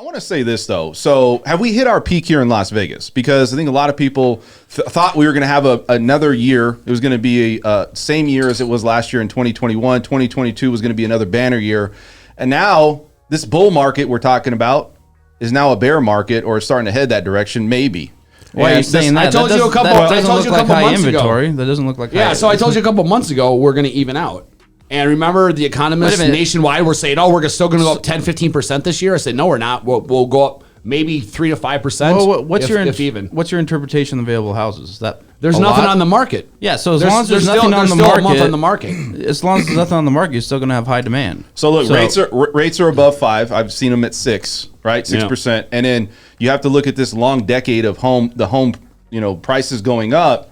want to say this though. So, have we hit our peak here in Las Vegas? Because I think a lot of people thought we were going to have another year. It was going to be a same year as it was last year in 2021. 2022 was going to be another banner year, and now this bull market we're talking about is now a bear market, or starting to head that direction, maybe. Why are you saying that? I told you a couple months ago. That doesn't look like high. So I told you a couple months ago we're going to even out. And remember, the economists nationwide were saying, "Oh, we're still going to go up 10-15% this year." I said, "No, we're not. We'll go up maybe 3 to 5%. Well, what's your interpretation of available houses? Is that there's nothing on the market? Yeah. So as long as there's nothing on the market, as long as there's nothing on the market, you're still going to have high demand. So look, rates are above 5. I've seen them at 6, right? 6%, and then you have to look at this long decade of the home prices going up.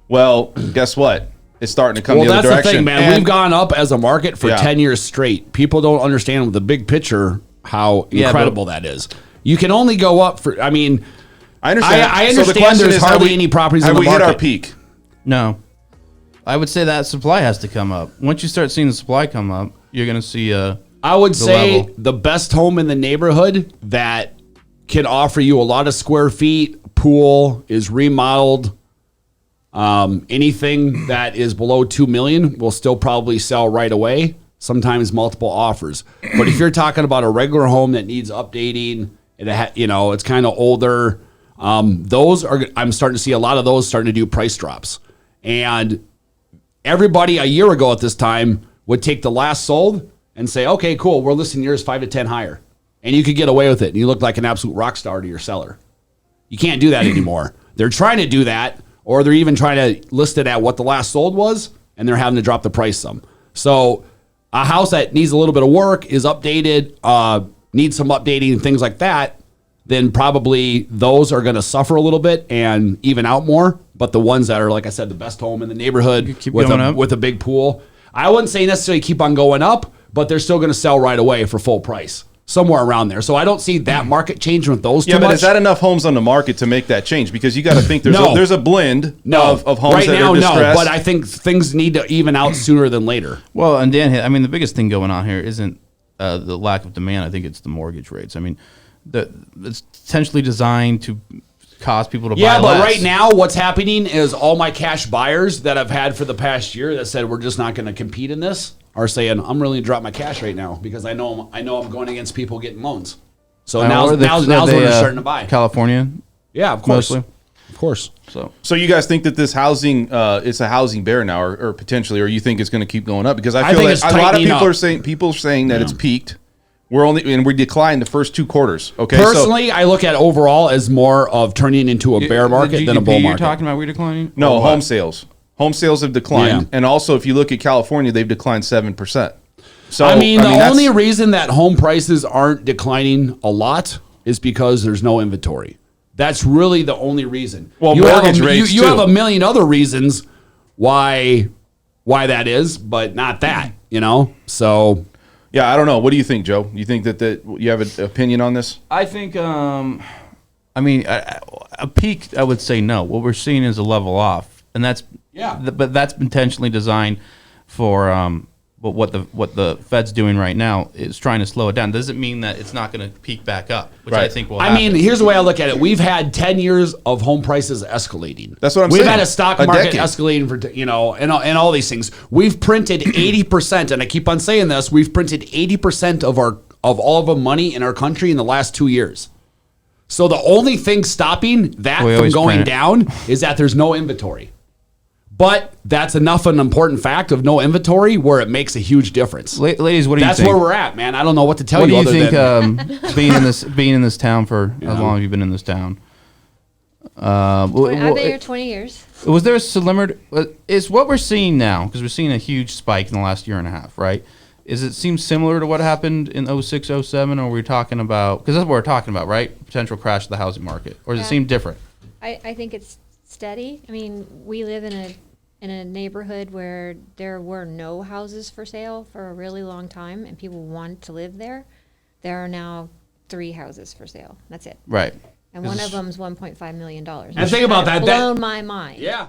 Well, guess what? It's starting to come the other direction. That's the thing, man. We've gone up as a market for 10 years straight. People don't understand the big picture how incredible that is. You can only go up for. I mean, I understand. I understand there's hardly any properties on the market. Have we hit our peak? No. I would say that supply has to come up. Once you start seeing the supply come up, you're going to see I would say the best home in the neighborhood that can offer you a lot of square feet, pool, is remodeled. Anything that is below $2 million will still probably sell right away. Sometimes multiple offers. But if you're talking about a regular home that needs updating, it's kind of older. I'm starting to see a lot of those starting to do price drops. And everybody a year ago at this time would take the last sold and say, "Okay, cool, we're listing yours 5 to 10 higher," and you could get away with it. And you look like an absolute rock star to your seller. You can't do that anymore. They're trying to do that. Or they're even trying to list it at what the last sold was, and they're having to drop the price some. So a house that needs a little bit of work, is updated, needs some updating and things like that, then probably those are going to suffer a little bit and even out more. But the ones that are, like I said, the best home in the neighborhood with a big pool, I wouldn't say necessarily keep on going up, but they're still going to sell right away for full price. Somewhere around there. So I don't see that market changing with those too much. Yeah, but is that enough homes on the market to make that change? Because you got to think there's a blend of homes right that now, are distressed. No, but I think things need to even out sooner than later. Well, and Dan, I mean, the biggest thing going on here isn't the lack of demand. I think it's the mortgage rates. I mean, it's potentially designed to cause people to buy less. Yeah, but right now what's happening is all my cash buyers that I've had for the past year that said we're just not going to compete in this are saying, "I'm really drop my cash right now because I know I'm going against people getting loans." So now's when they're starting to buy. California? Yeah, of course. Mostly. Of course. So you guys think that this housing, it's a housing bear now, or potentially, or you think it's going to keep going up? Because I feel like a lot of people are saying that it's peaked. We declined the first 2 quarters. Okay. Personally, I look at overall as more of turning into a bear market than a bull market. You're talking about we declining? No, home sales. Home sales have declined, and also if you look at California, they've declined 7%. So the only reason that home prices aren't declining a lot is because there's no inventory. That's really the only reason. Well, mortgage rates you have a million other reasons why that is, but not that. So. Yeah, I don't know. What do you think, Joe? You think that you have an opinion on this? I think, a peak, I would say no. What we're seeing is a level off, and that's but that's intentionally designed for what the Fed's doing right now is trying to slow it down. Doesn't mean that it's not going to peak back up, which I think will happen. Here's the way I look at it. We've had 10 years of home prices escalating. That's what I'm saying. We've had a stock market escalating for, and all these things. We've printed 80%, and I keep on saying this, we've printed 80% of all of the money in our country in the last 2 years. So the only thing stopping that from going down is that there's no inventory. But that's enough an important fact of no inventory where it makes a huge differse. Ladies, what do you think? That's where we're at, man. I don't know what to tell you. What do you think? Being in this town for how long have you been in this town? I've been here 20 years. Was there a similar? Is what we're seeing now, because we're seeing a huge spike in the last year and a half, right? Is it seem similar to what happened in 06, 07, or are we talking about? Because that's what we're talking about, right? Potential crash of the housing market, or does it seem different? I think it's steady. I mean, we live in a neighborhood where there were no houses for sale for a really long time, and people wanted to live there. There are now 3 houses for sale. That's it. Right. And one of them's $1.5 million. And think about that. Blown my mind. Yeah.